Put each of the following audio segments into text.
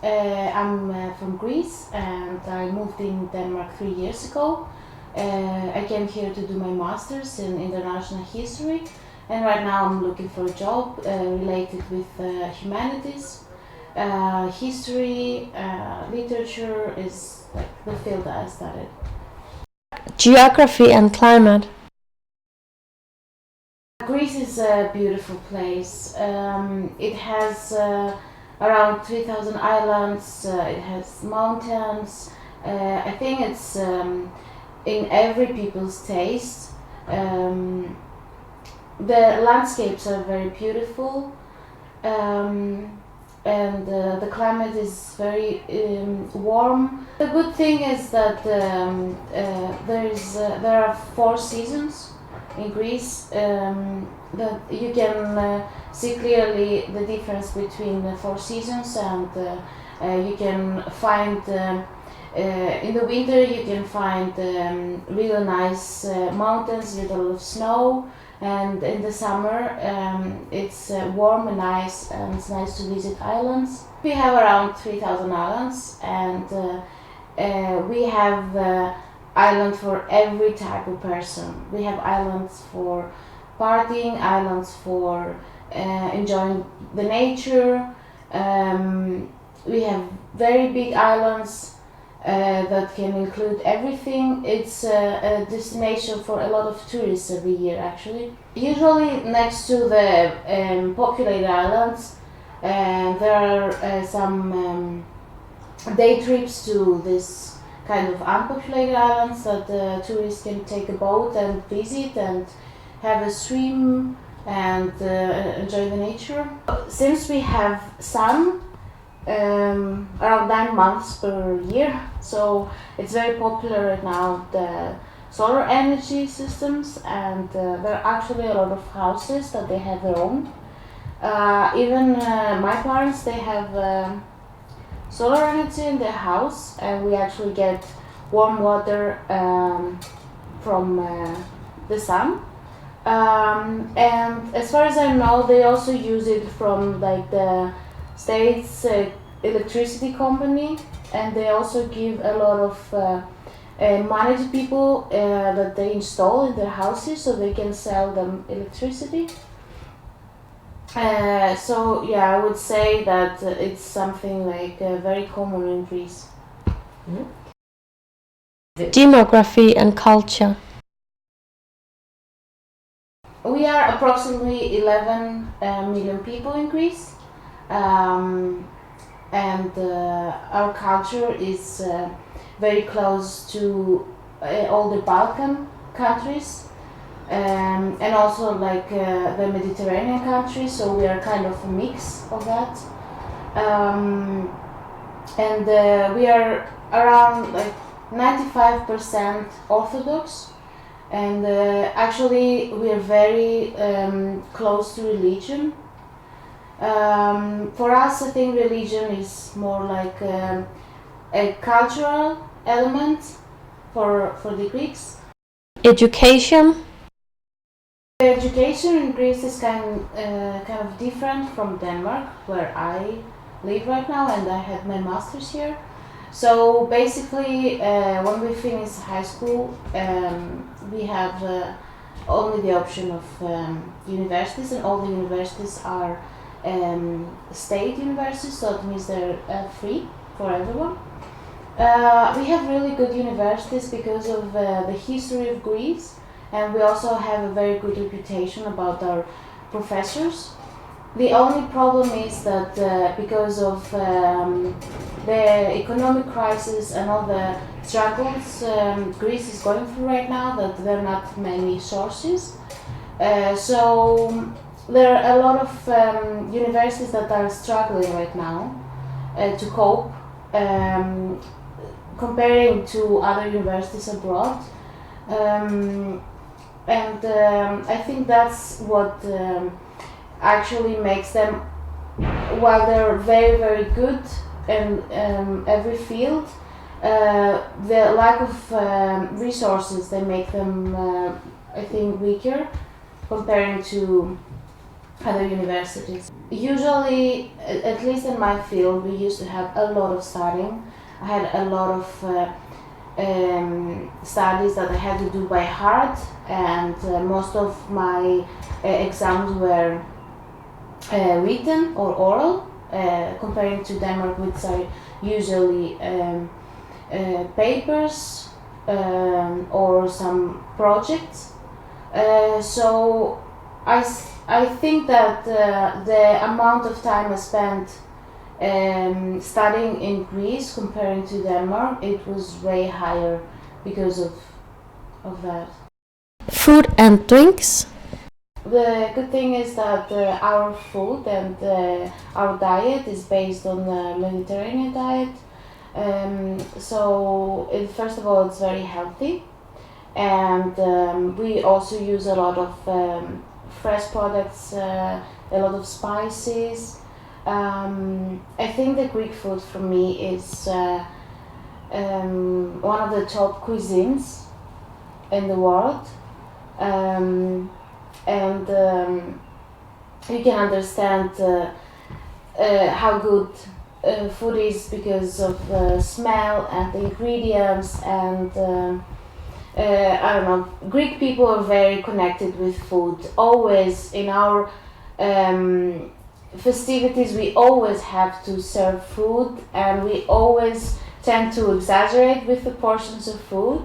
I'm from Greece and I moved in Denmark 3 years ago. I came here to do my master's in international history, and right now I'm looking for a job related with humanities. History, literature is like the field that I studied. Geography and climate. Greece is a beautiful place. It has around 3,000 islands, it has mountains. I think it's in every people's taste. The landscapes are very beautiful, and the climate is very warm. The good thing is that there are 4 seasons in Greece. That you can see clearly the difference between the 4 seasons, and you can find in the winter you can find really nice mountains with a lot of snow, and in the summer it's warm and nice, and it's nice to visit islands. We have around 3,000 islands, and we have island for every type of person. We have islands for partying, islands for enjoying the nature. We have very big islands that can include everything. It's a destination for a lot of tourists every year, actually. Usually next to the populated islands, there are some day trips to this kind of unpopulated islands that tourists can take a boat and visit and have a swim and enjoy the nature. Since we have sun around 9 months per year, so it's very popular right now, the solar energy systems, and there are actually a lot of houses that they have their own. Even my parents, they have solar energy in their house, and we actually get warm water from the sun. And as far as I know, they also use it from like the state's electricity company, and they also give a lot of money to people that they install in their houses so they can sell them electricity. So yeah, I would say that it's something like very common in Greece. Demography and culture. We are approximately 11 million people in Greece, and our culture is very close to all the Balkan countries. And also like the Mediterranean countries, so we are kind of a mix of that. And we are around like 95% Orthodox, and actually we are very close to religion. For us, I think religion is more like a cultural element for the Greeks. Education. Education in Greece is kind of different from Denmark, where I live right now, and I had my master's here. So basically, when we finish high school, we have only the option of universities, and all the universities are state universities, so it means they're free for everyone. We have really good universities because of the history of Greece, and we also have a very good reputation about our professors. The only problem is that because of the economic crisis and all the struggles Greece is going through right now, that there are not many sources. So there are a lot of universities that are struggling right now to cope, comparing to other universities abroad. And I think that's what actually makes them, while they're very, very good in every field, the lack of resources, they make them, I think, weaker comparing to other universities. Usually, at least in my field, we used to have a lot of studying. I had a lot of studies that I had to do by heart, and most of my exams were written or oral, comparing to Denmark, which are usually papers or some projects. So I think that the amount of time I spent studying in Greece comparing to Denmark, it was way higher because of that. Food and drinks. The good thing is that our food and our diet is based on the Mediterranean diet. First of all, it's very healthy, and we also use a lot of fresh products, a lot of spices. I think the Greek food for me is one of the top cuisines in the world. And you can understand how good food is because of the smell and the ingredients, and I don't know, Greek people are very connected with food. Always in our festivities we always have to serve food, and we always tend to exaggerate with the portions of food.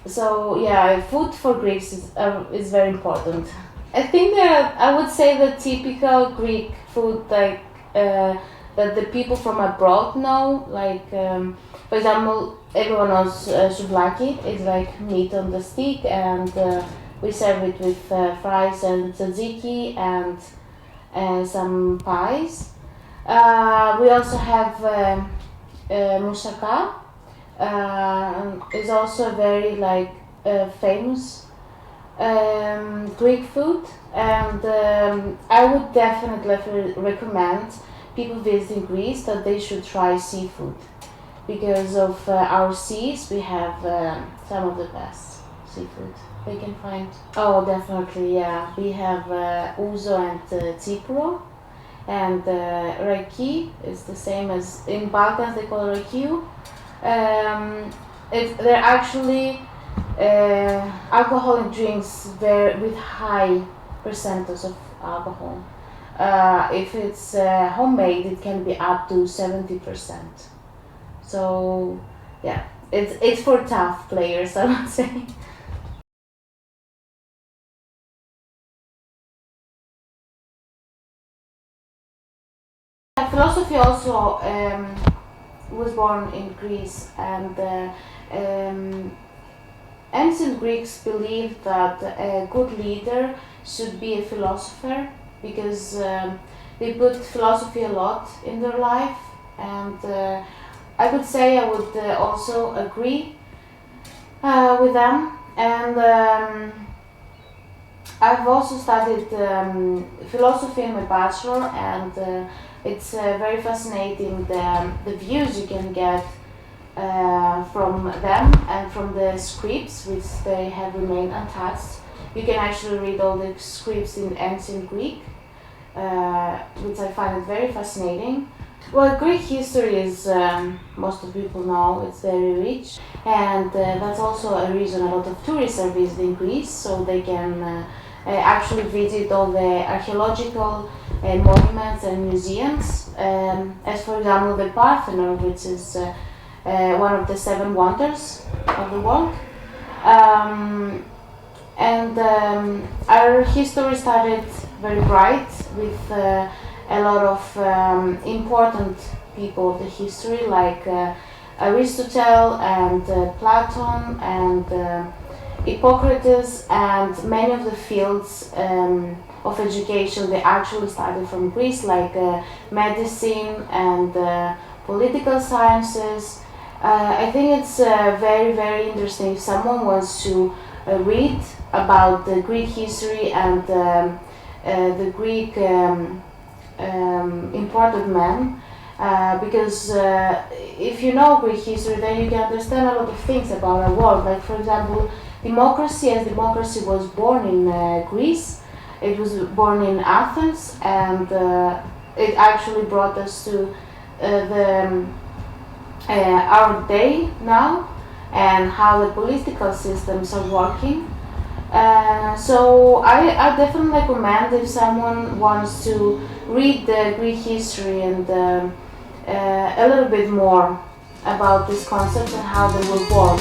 So yeah, food for Greeks is very important. I think that I would say the typical Greek food, like that the people from abroad know, like for example, everyone knows souvlaki. It's like meat on the stick, and we serve it with fries and tzatziki and some pies. We also have moussaka. Is also a very famous Greek food, and I would definitely recommend people visiting Greece that they should try seafood, because of our seas. We have some of the best seafood they can find. Oh, definitely, yeah. We have ouzo and tsipro, and raki is the same as in Balkans they call rakiu. They're actually alcoholic drinks with high percentage of alcohol. If it's homemade, it can be up to 70%. So yeah, it's for tough players, I would say. Philosophy also was born in Greece, and ancient Greeks believed that a good leader should be a philosopher, because they put philosophy a lot in their life, and I would say I would also agree with them. And I've also studied philosophy in my bachelor, and it's very fascinating the views you can get from them and from the scripts which they have remained untouched. You can actually read all the scripts in ancient Greek, which I find it very fascinating. Well, Greek history is, most of people know, it's very rich, and that's also a reason a lot of tourists are visiting Greece, so they can actually visit all the archaeological monuments and museums, as for example the Parthenon, which is one of the 7 wonders of the world. Our history started very bright with a lot of important people of the history, like Aristotle and Platon and Hippocrates, and many of the fields of education they actually started from Greece, like medicine and political sciences. I think it's very, very interesting if someone wants to read about the Greek history and the Greek important men, because if you know Greek history, then you can understand a lot of things about our world. Like, for example, democracy, as democracy was born in Greece, It was born in Athens, and it actually brought us to our day now, and how the political systems are working. So I definitely recommend, if someone wants to read the Greek history and a little bit more about this concept and how they were born.